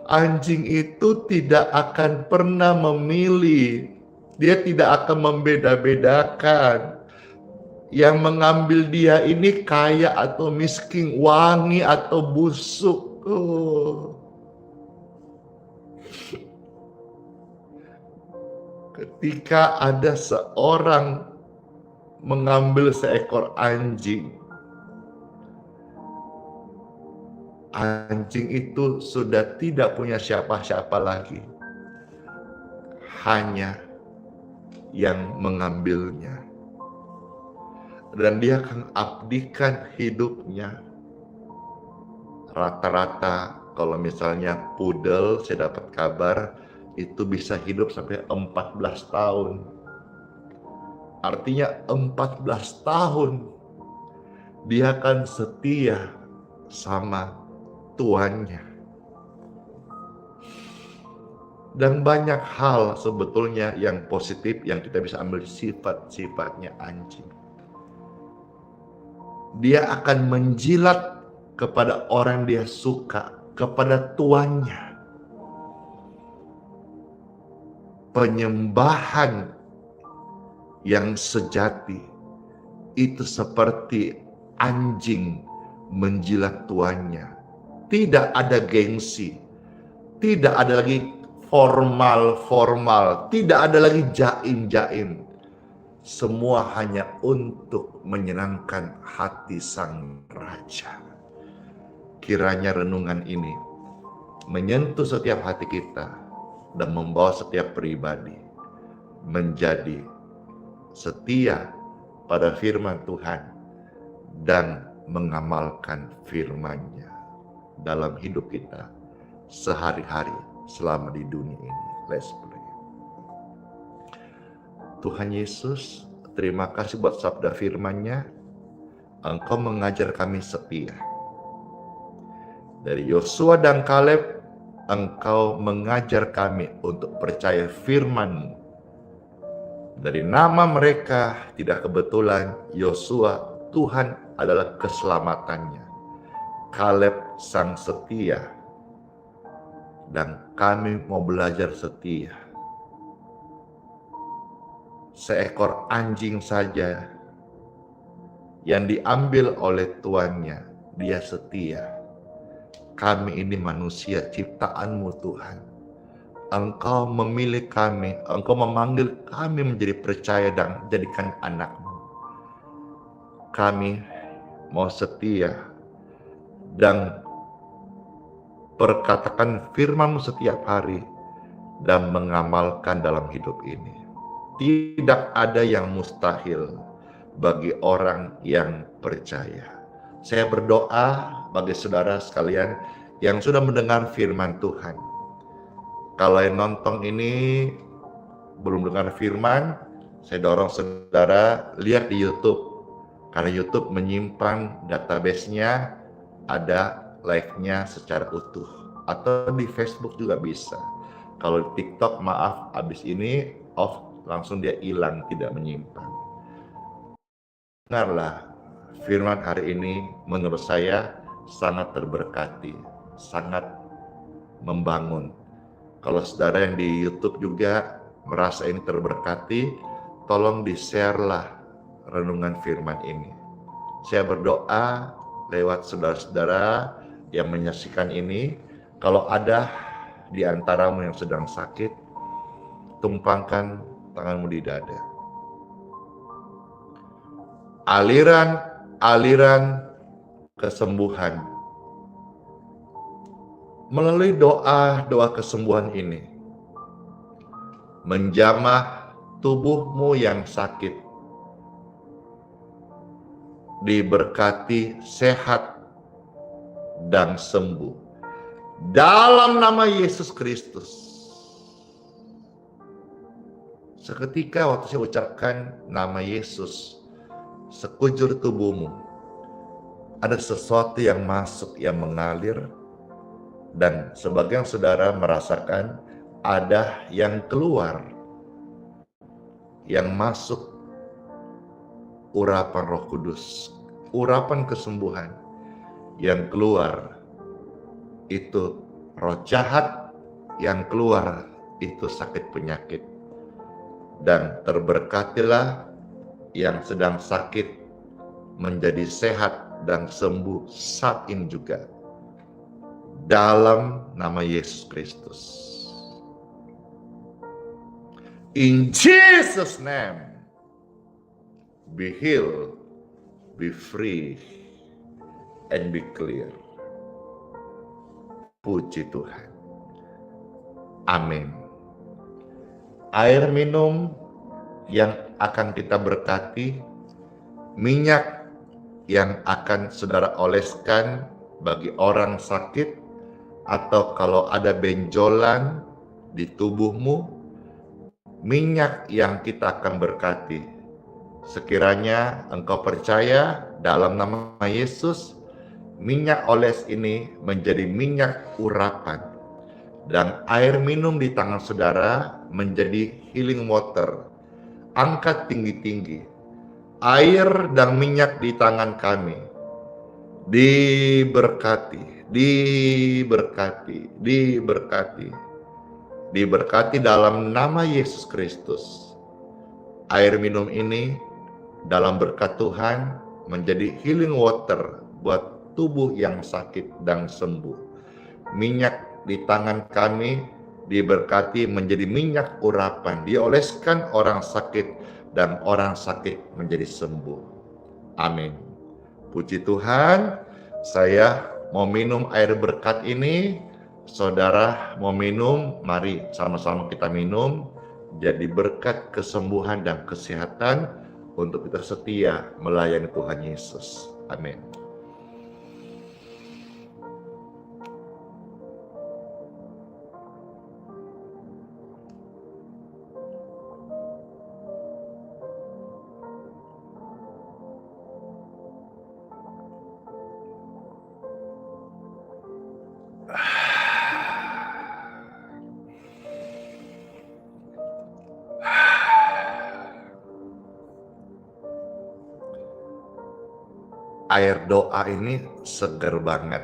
Anjing itu tidak akan pernah memilih. Dia tidak akan membeda-bedakan. Yang mengambil dia ini kaya atau miskin, wangi atau busuk. Ketika ada seorang mengambil seekor anjing, anjing itu sudah tidak punya siapa-siapa lagi, hanya yang mengambilnya. Dan dia akan abdikan hidupnya. Rata-rata kalau misalnya pudel, saya dapat kabar itu bisa hidup sampai 14 tahun. Artinya 14 tahun dia akan setia sama tuannya. Dan banyak hal sebetulnya yang positif yang kita bisa ambil sifat-sifatnya anjing. Dia akan menjilat kepada orang dia suka, kepada tuannya. Penyembahan yang sejati itu seperti anjing menjilat tuannya. Tidak ada gengsi, tidak ada lagi formal, tidak ada lagi jaim. Semua hanya untuk menyenangkan hati sang raja. Kiranya renungan ini menyentuh setiap hati kita dan membawa setiap pribadi menjadi setia pada firman Tuhan dan mengamalkan firman-Nya dalam hidup kita sehari-hari selama di dunia ini. Let's pray. Tuhan Yesus, terima kasih buat sabda firman-Nya. Engkau mengajar kami setia. Dari Yosua dan Kaleb, Engkau mengajar kami untuk percaya firman-Mu. Dari nama mereka tidak kebetulan, Yosua Tuhan adalah keselamatannya. Kaleb sang setia. Dan kami mau belajar setia. Seekor anjing saja yang diambil oleh tuannya, dia setia. Kami ini manusia ciptaan-Mu Tuhan. Engkau memilih kami, Engkau memanggil kami menjadi percaya dan jadikan anak-Mu. Kami mau setia dan perkatakan firman-Mu setiap hari dan mengamalkan dalam hidup ini. Tidak ada yang mustahil bagi orang yang percaya. Saya berdoa bagi saudara sekalian yang sudah mendengar firman Tuhan. Kalau yang nonton ini belum dengar firman, saya dorong saudara lihat di YouTube. Karena YouTube menyimpan database-nya, ada live-nya secara utuh. Atau di Facebook juga bisa. Kalau di TikTok, maaf, habis ini off, langsung dia hilang, tidak menyimpan. Dengarlah firman hari ini, menurut saya sangat terberkati, sangat membangun. Kalau saudara yang di YouTube juga merasa ini terberkati, tolong di-share-lah renungan firman ini. Saya berdoa lewat saudara-saudara yang menyaksikan ini, kalau ada di antaramu yang sedang sakit, tumpangkan tanganmu di dada. Aliran kesembuhan melalui doa kesembuhan ini menjamah tubuhmu yang sakit, diberkati sehat dan sembuh dalam nama Yesus Kristus. Seketika waktu saya ucapkan nama Yesus, sekujur tubuhmu ada sesuatu yang masuk, yang mengalir, dan sebagian saudara merasakan ada yang keluar, yang masuk urapan Roh Kudus, urapan kesembuhan yang keluar itu roh jahat yang keluar itu sakit penyakit. Dan terberkatilah yang sedang sakit menjadi sehat dan sembuh saat ini juga. Dalam nama Yesus Kristus. In Jesus' name, be healed, be free, and be clear. Puji Tuhan. Amin. Air minum yang akan kita berkati, minyak yang akan saudara oleskan bagi orang sakit, atau kalau ada benjolan di tubuhmu, minyak yang kita akan berkati. Sekiranya engkau percaya dalam nama Yesus, minyak oles ini menjadi minyak urapan. Dan air minum di tangan saudara menjadi healing water. Angkat tinggi-tinggi. Air dan minyak di tangan kami. Diberkati, diberkati, diberkati. Diberkati dalam nama Yesus Kristus. Air minum ini dalam berkat Tuhan menjadi healing water buat tubuh yang sakit dan sembuh. Minyak di tangan kami diberkati menjadi minyak urapan, dioleskan orang sakit dan orang sakit menjadi sembuh. Amin. Puji Tuhan, saya mau minum air berkat ini. Saudara mau minum, mari sama-sama kita minum. Jadi berkat kesembuhan dan kesehatan untuk kita setia melayani Tuhan Yesus. Amin. Air doa ini segar banget.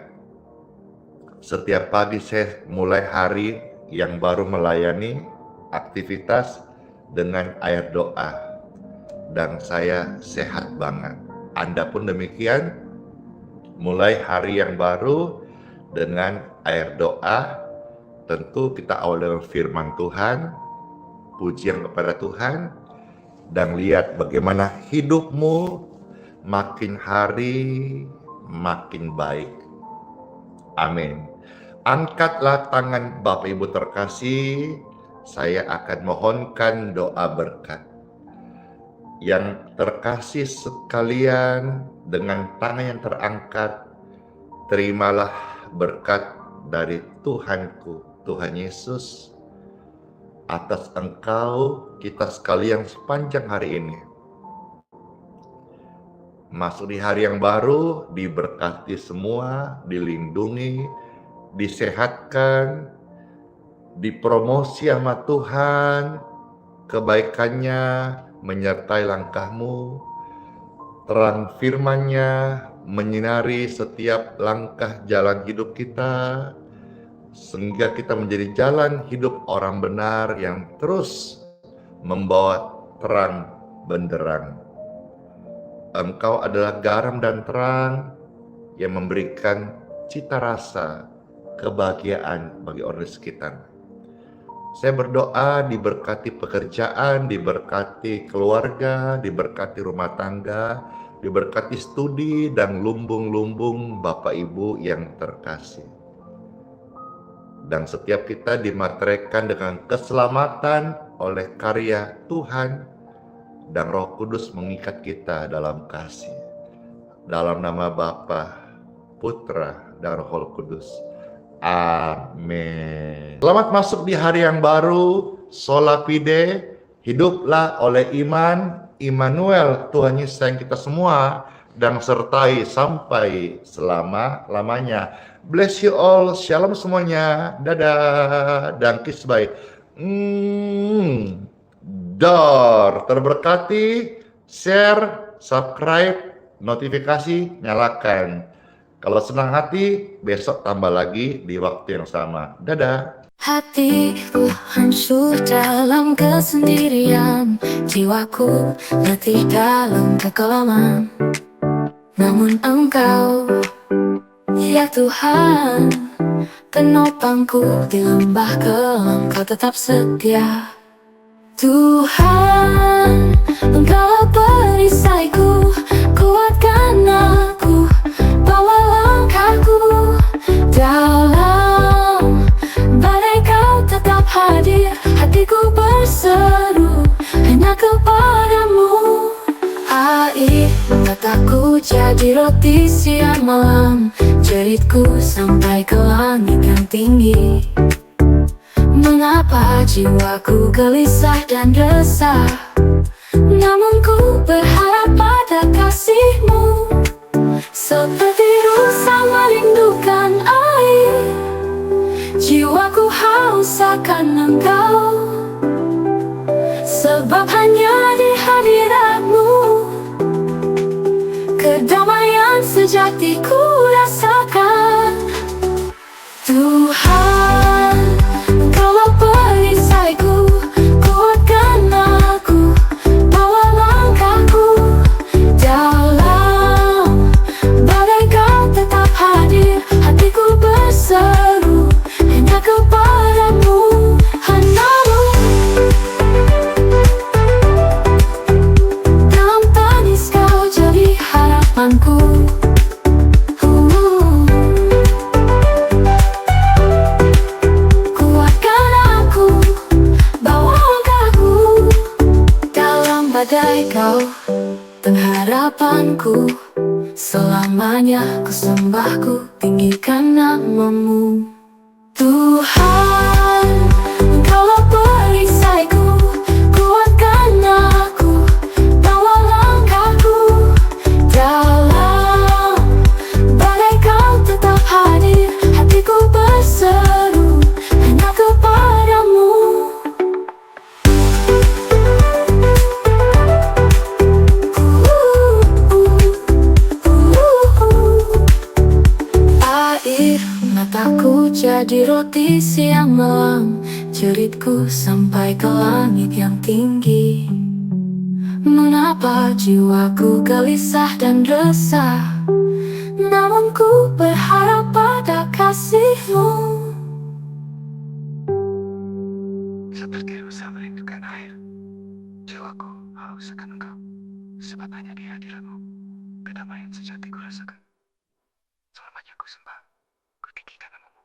Setiap pagi saya mulai hari yang baru melayani aktivitas dengan air doa. Dan saya sehat banget. Anda pun demikian, mulai hari yang baru dengan air doa. Tentu kita awal dengan firman Tuhan, pujian kepada Tuhan, dan lihat bagaimana hidupmu makin hari makin baik. Amin. Angkatlah tangan Bapak Ibu terkasih, saya akan mohonkan doa berkat. Yang terkasih sekalian, dengan tangan yang terangkat, terimalah berkat dari Tuhanku, Tuhan Yesus, atas engkau, kita sekalian sepanjang hari ini. Masuk di hari yang baru, diberkati semua, dilindungi, disehatkan, dipromosi sama Tuhan, kebaikannya menyertai langkahmu, terang firman-Nya menyinari setiap langkah jalan hidup kita, sehingga kita menjadi jalan hidup orang benar yang terus membawa terang benderang. Engkau adalah garam dan terang yang memberikan cita rasa kebahagiaan bagi orang di sekitar. Saya berdoa diberkati pekerjaan, diberkati keluarga, diberkati rumah tangga, diberkati studi dan lumbung-lumbung Bapak Ibu yang terkasih. Dan setiap kita dimateraikan dengan keselamatan oleh karya Tuhan, dan Roh Kudus mengikat kita dalam kasih. Dalam nama Bapa, Putra, dan Roh Kudus. Amin. Selamat masuk di hari yang baru. Sola Fide, hiduplah oleh iman. Immanuel, Tuhan Yesus sayang kita semua, dan sertai sampai selama-lamanya. Bless you all. Shalom semuanya. Dadah. Dan kiss bye. Terberkati, share, subscribe, notifikasi, nyalakan. Kalau senang hati, besok tambah lagi di waktu yang sama. Dadah. Hatiku hancur dalam kesendirian, jiwaku letih dalam kekelaman. Namun Engkau, ya Tuhan, penopangku di lembah kelam, Kau tetap setia. Tuhan, Engkau perisaiku, kuatkan aku, bawa langkahku dalam badai. Kau tetap hadir, hatiku berseru hanya kepadamu. Air mataku jadi roti siang malam, jeritku sampai ke langit yang tinggi. Mengapa jiwaku gelisah dan resah, namun ku berharap pada kasih-Mu. Seperti rusa merindukan air, jiwaku haus akan Engkau. Sebab hanya di hadirat-Mu kedamaian sejati ku rasakan. Tuhan, Engkaulah perisaiku, kuatkan aku, bawa langkahku dalam badai. Kau tetap hadir, hatiku berseru hanya kepadamu, hanya-Mu. Dalam tangis Kau jadi harapanku. Kuatkan aku, bawa langkahku dalam badai. Kau pengharapanku, selamanya ku sembah, ku tinggikan nama-Mu. Tuhan, Engkaulah perisaiku, kuatkan aku, bawa langkahku dalam badai. Kau tetap hadir, hatiku berseru hanya kepadamu. Air mataku jadi roti siang malam, jeritku sampai ke langit yang tinggi. Mengapa jiwaku gelisah dan resah, namun ku berharap pada kasih-Mu. Seperti rusa merindukan air, jiwaku haus akan Engkau. Sebab hanya di hadirat-Mu kedamaian sejati ku rasakan. Selamanya ku sembah, ku tinggikan nama-Mu.